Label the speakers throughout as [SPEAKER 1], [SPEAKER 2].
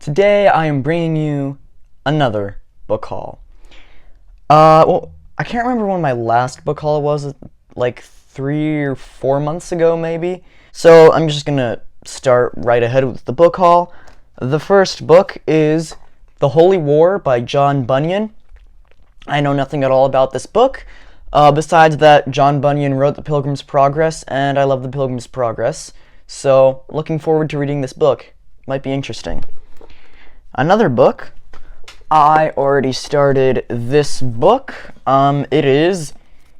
[SPEAKER 1] Today I am bringing you another book haul. I can't remember when my last book haul was, like 3 or 4 months ago maybe. So I'm just gonna start right ahead with the book haul. The first book is The Holy War by John Bunyan. I know nothing at all about this book, besides that John Bunyan wrote The Pilgrim's Progress, and I love The Pilgrim's Progress. So looking forward to reading this book. Might be interesting. Another book, I already started this book. It is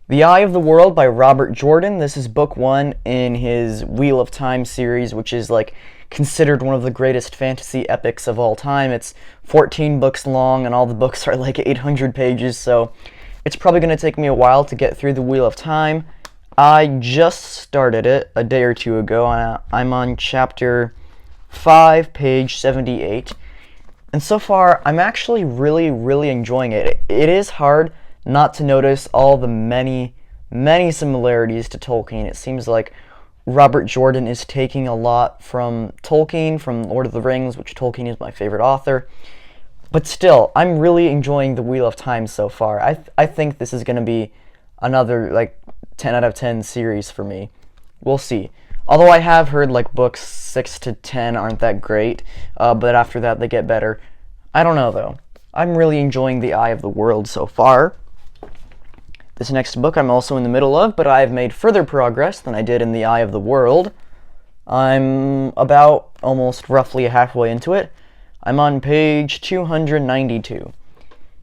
[SPEAKER 1] The Eye of the World by Robert Jordan. This is book one in his Wheel of Time series, which is like considered one of the greatest fantasy epics of all time. It's 14 books long, and all the books are like 800 pages, so it's probably going to take me a while to get through the Wheel of Time. I just started it a day or two ago. I'm on chapter 5, page 78. And so far, I'm actually really enjoying it. It is hard not to notice all the many similarities to Tolkien. It seems like Robert Jordan is taking a lot from Tolkien, from Lord of the Rings, which Tolkien is my favorite author. But still, I'm really enjoying the Wheel of Time so far. I think this is going to be another, like, 10 out of 10 series for me. We'll see. Although I have heard like books 6 to 10 aren't that great, but after that they get better. I don't know though. I'm really enjoying The Eye of the World so far. This next book I'm also in the middle of, but I've made further progress than I did in The Eye of the World. I'm about almost roughly halfway into it. I'm on page 292.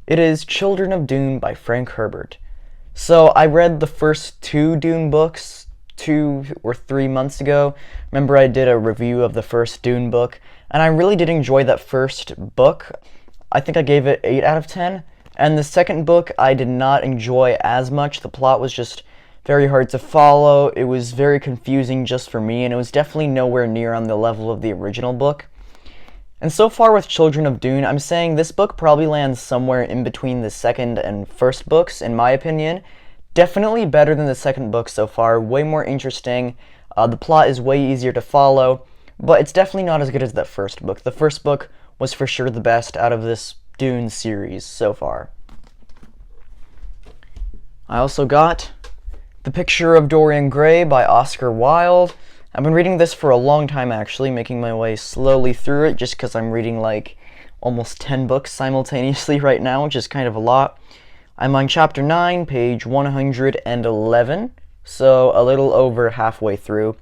[SPEAKER 1] It is Children of Dune by Frank Herbert. So I read the first two Dune books 2 or 3 months ago. Remember, I did a review of the first Dune book, and I really did enjoy that first book. I think I gave it 8 out of 10. And the second book I did not enjoy as much. The plot was just very hard to follow. It was very confusing just for me, and it was definitely nowhere near on the level of the original book. And so far with Children of Dune, I'm saying this book probably lands somewhere in between the second and first books, in my opinion. Definitely better than the second book so far, way more interesting. The plot is way easier to follow, but it's definitely not as good as that first book. The first book was for sure the best out of this Dune series so far. I also got The Picture of Dorian Gray by Oscar Wilde. I've been reading this for a long time actually, making my way slowly through it just because I'm reading like almost 10 books simultaneously right now, which is kind of a lot. I'm on chapter 9, page 111, so a little over halfway through.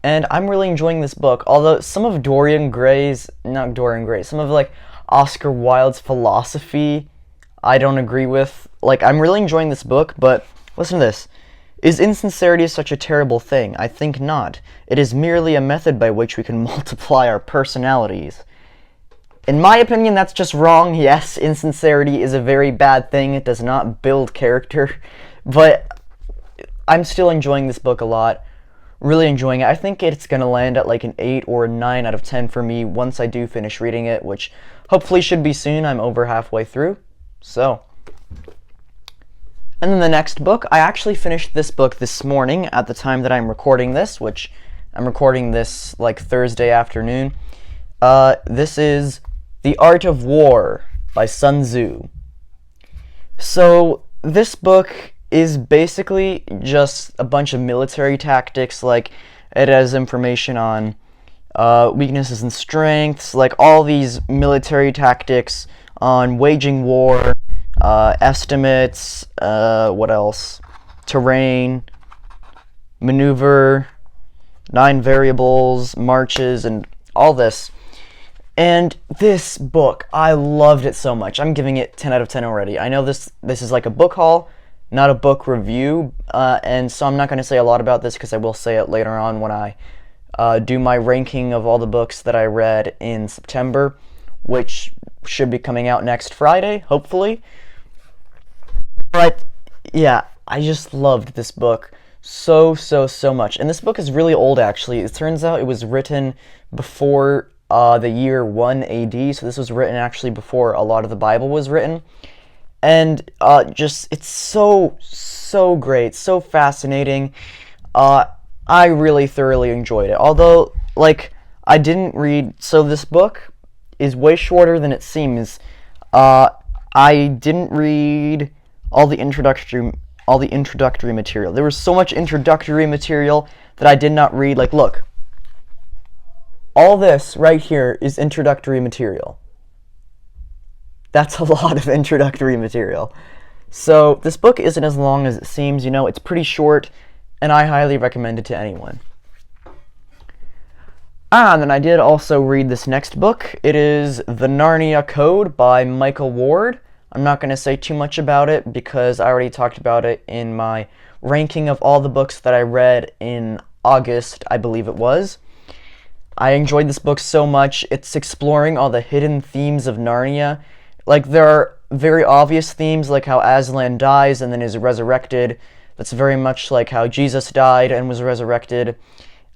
[SPEAKER 1] And I'm really enjoying this book, although some of some of like Oscar Wilde's philosophy I don't agree with. Like, I'm really enjoying this book, but listen to this. Is insincerity such a terrible thing? I think not. It is merely a method by which we can multiply our personalities. In my opinion, that's just wrong. Yes, insincerity is a very bad thing. It does not build character. But I'm still enjoying this book a lot. Really enjoying it. I think it's going to land at like an 8 or a 9 out of 10 for me once I do finish reading it, which hopefully should be soon. I'm over halfway through. So. And then the next book, I actually finished this book this morning at the time that I'm recording this, which I'm recording this like Thursday afternoon. This is The Art of War by Sun Tzu. So this book is basically just a bunch of military tactics. Like, it has information on weaknesses and strengths, like all these military tactics on waging war, estimates, what else? Terrain, maneuver, 9 variables, marches, and all this. And this book, I loved it so much. I'm giving it 10 out of 10 already. I know this is like a book haul, not a book review, and so I'm not going to say a lot about this because I will say it later on when I do my ranking of all the books that I read in September, which should be coming out next Friday, hopefully. But yeah, I just loved this book so much. And this book is really old, actually. It turns out it was written before the year 1 AD, so this was written actually before a lot of the Bible was written. And it's so great, so fascinating. I really thoroughly enjoyed it. Although, like, I didn't read... So this book is way shorter than it seems. I didn't read all the introductory material. There was so much introductory material that I did not read. Like, look, all this right here is introductory material. That's a lot of introductory material. So this book isn't as long as it seems. You know, it's pretty short, and I highly recommend it to anyone. And then I did also read this next book. It is The Narnia Code by Michael Ward. I'm not going to say too much about it because I already talked about it in my ranking of all the books that I read in August, I believe it was. I enjoyed this book so much. It's exploring all the hidden themes of Narnia. Like, there are very obvious themes, like how Aslan dies and then is resurrected. That's very much like how Jesus died and was resurrected.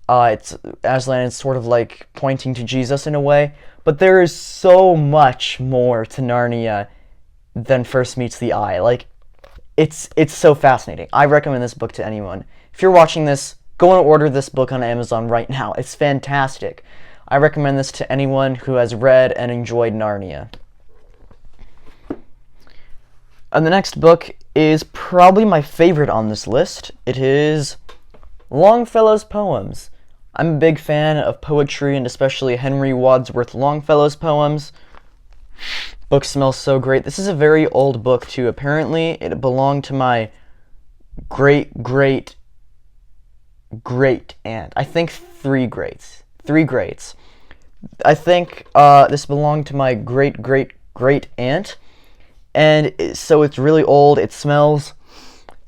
[SPEAKER 1] Aslan is sort of like pointing to Jesus in a way, but there is so much more to Narnia than first meets the eye. Like, it's so fascinating. I recommend this book to anyone. If you're watching this, go and order this book on Amazon right now. It's fantastic. I recommend this to anyone who has read and enjoyed Narnia. And the next book is probably my favorite on this list. It is Longfellow's Poems. I'm a big fan of poetry, and especially Henry Wadsworth Longfellow's poems. Book smells so great. This is a very old book, too. Apparently, it belonged to my great-great-great aunt. I think three greats. I think this belonged to my great-great-great aunt, and so it's really old. It smells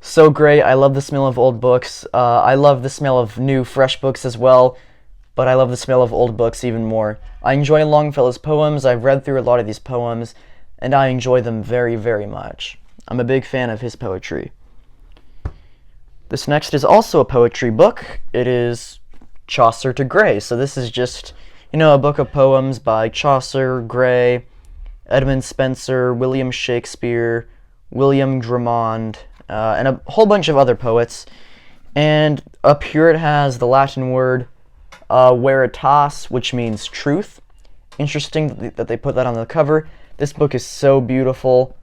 [SPEAKER 1] so great. I love the smell of old books. I love the smell of new, fresh books as well, but I love the smell of old books even more. I enjoy Longfellow's poems. I've read through a lot of these poems, and I enjoy them very, very much. I'm a big fan of his poetry. This next is also a poetry book. It is Chaucer to Gray. So this is just, a book of poems by Chaucer, Gray, Edmund Spenser, William Shakespeare, William Drummond, and a whole bunch of other poets. And up here it has the Latin word veritas, which means truth. Interesting that they put that on the cover. This book is so beautiful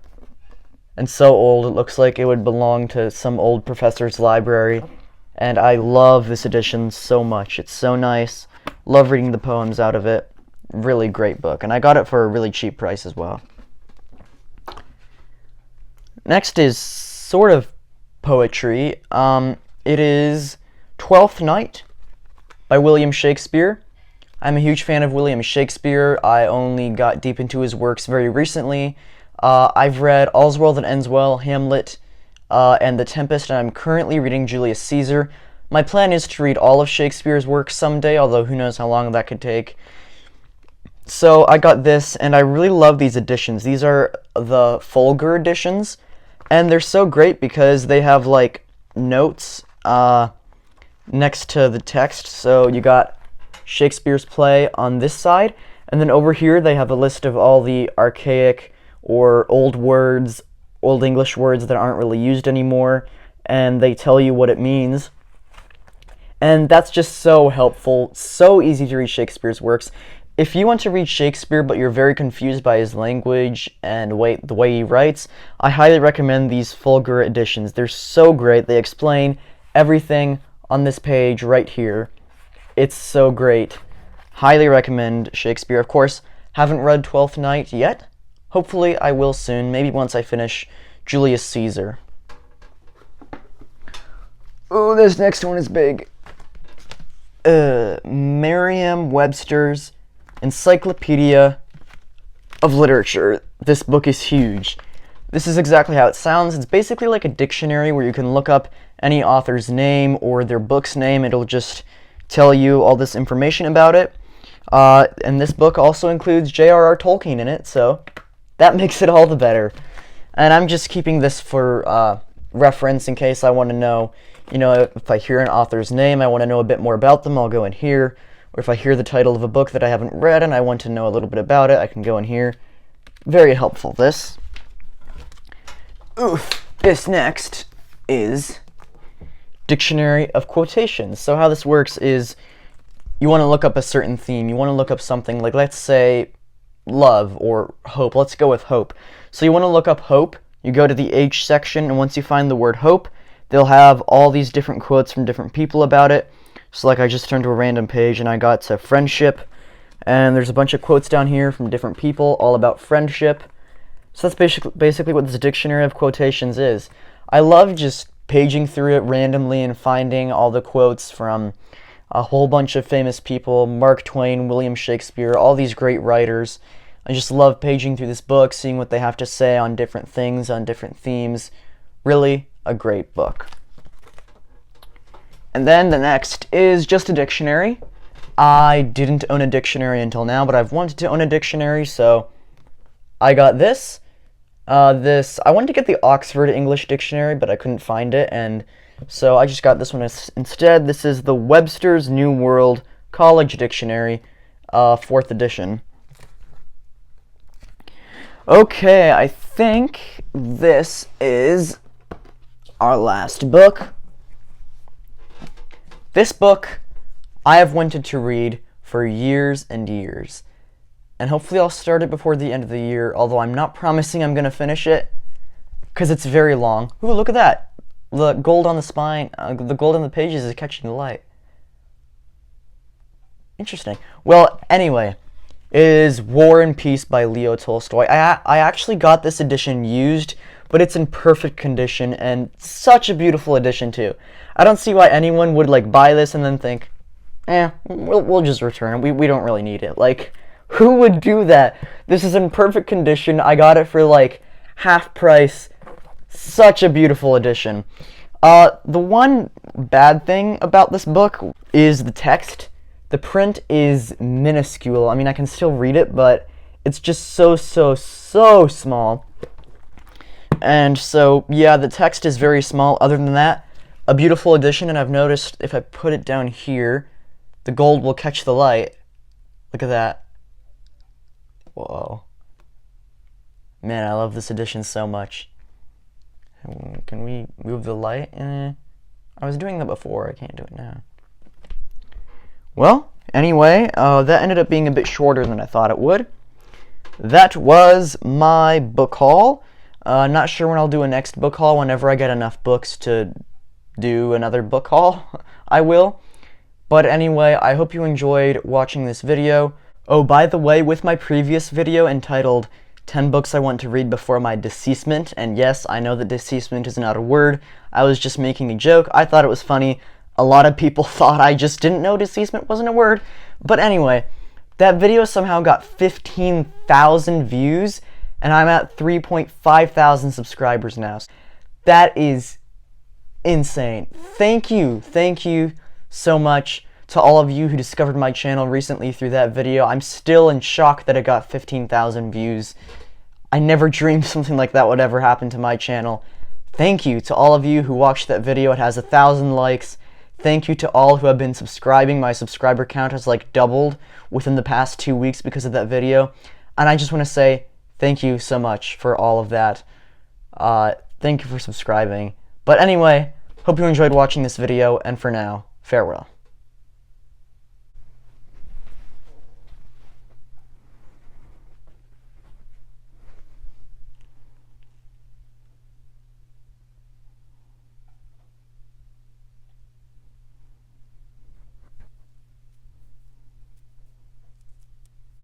[SPEAKER 1] and so old. It looks like it would belong to some old professor's library. And I love this edition so much. It's so nice. Love reading the poems out of it. Really great book. And I got it for a really cheap price as well. Next is sort of poetry. It is Twelfth Night by William Shakespeare. I'm a huge fan of William Shakespeare. I only got deep into his works very recently. I've read All's Well That Ends Well, Hamlet, and The Tempest, and I'm currently reading Julius Caesar. My plan is to read all of Shakespeare's works someday, although who knows how long that could take. So I got this, and I really love these editions. These are the Folger editions, and they're so great because they have, like, notes next to the text. So you got Shakespeare's play on this side, and then over here they have a list of all the archaic or old words, old English words that aren't really used anymore, and they tell you what it means. And that's just so helpful, so easy to read Shakespeare's works. If you want to read Shakespeare but you're very confused by his language and the way he writes, I highly recommend these Folger editions. They're so great. They explain everything on this page right here. It's so great. Highly recommend Shakespeare. Of course, haven't read Twelfth Night yet. Hopefully I will soon, maybe once I finish Julius Caesar. Oh, this next one is big. Merriam-Webster's Encyclopedia of Literature. This book is huge. This is exactly how it sounds. It's basically like a dictionary where you can look up any author's name or their book's name. It'll just tell you all this information about it. And this book also includes J.R.R. Tolkien in it, so that makes it all the better. And I'm just keeping this for reference in case I want to know, if I hear an author's name, I want to know a bit more about them, I'll go in here. Or if I hear the title of a book that I haven't read and I want to know a little bit about it, I can go in here. Very helpful, this. This next is Dictionary of Quotations. So how this works is you want to look up a certain theme. You want to look up something like, let's say, love or hope. Let's go with hope. So you want to look up hope. You go to the H section, and once you find the word hope, they'll have all these different quotes from different people about it. So like I just turned to a random page and I got to friendship, and there's a bunch of quotes down here from different people all about friendship. So that's basically what this dictionary of quotations is. I love just paging through it randomly and finding all the quotes from a whole bunch of famous people, Mark Twain, William Shakespeare, all these great writers. I just love paging through this book, seeing what they have to say on different things, on different themes. Really a great book. And then the next is just a dictionary. I didn't own a dictionary until now, but I've wanted to own a dictionary, so I got this. I wanted to get the Oxford English Dictionary, but I couldn't find it, and so I just got this one instead. This is the Webster's New World College Dictionary, 4th edition. Okay, I think this is our last book. This book I have wanted to read for years and years, and hopefully I'll start it before the end of the year, although I'm not promising I'm going to finish it, because it's very long. Ooh, look at that! The gold on the spine, the gold on the pages is catching the light. Interesting. Well, anyway, it is War and Peace by Leo Tolstoy. I actually got this edition used, but it's in perfect condition, and such a beautiful edition too. I don't see why anyone would like buy this and then think, we'll just return it. We don't really need it. Like, who would do that? This is in perfect condition. I got it for like half price. Such a beautiful edition. The one bad thing about this book is the text. The print is minuscule. I mean, I can still read it, but it's just so small. And so, yeah, the text is very small. Other than that, a beautiful edition, and I've noticed if I put it down here, the gold will catch the light. Look at that. Whoa. Man, I love this edition so much. Can we move the light? I was doing that before. I can't do it now. Well, anyway, that ended up being a bit shorter than I thought it would. That was my book haul. Not sure when I'll do a next book haul. Whenever I get enough books to do another book haul, I will. But anyway, I hope you enjoyed watching this video. Oh, by the way, with my previous video entitled 10 Books I Want to Read Before My Deceasement, and yes, I know that deceasement is not a word. I was just making a joke. I thought it was funny. A lot of people thought I just didn't know deceasement wasn't a word. But anyway, that video somehow got 15,000 views, and I'm at 3.5 thousand subscribers now. That is insane. Thank you so much to all of you who discovered my channel recently through that video. I'm still in shock that it got 15,000 views. I never dreamed something like that would ever happen to my channel. Thank you to all of you who watched that video. It has 1,000 likes. Thank you to all who have been subscribing. My subscriber count has like doubled within the past 2 weeks because of that video. And I just want to say thank you so much for all of that. Thank you for subscribing. But anyway, hope you enjoyed watching this video, and for now, farewell.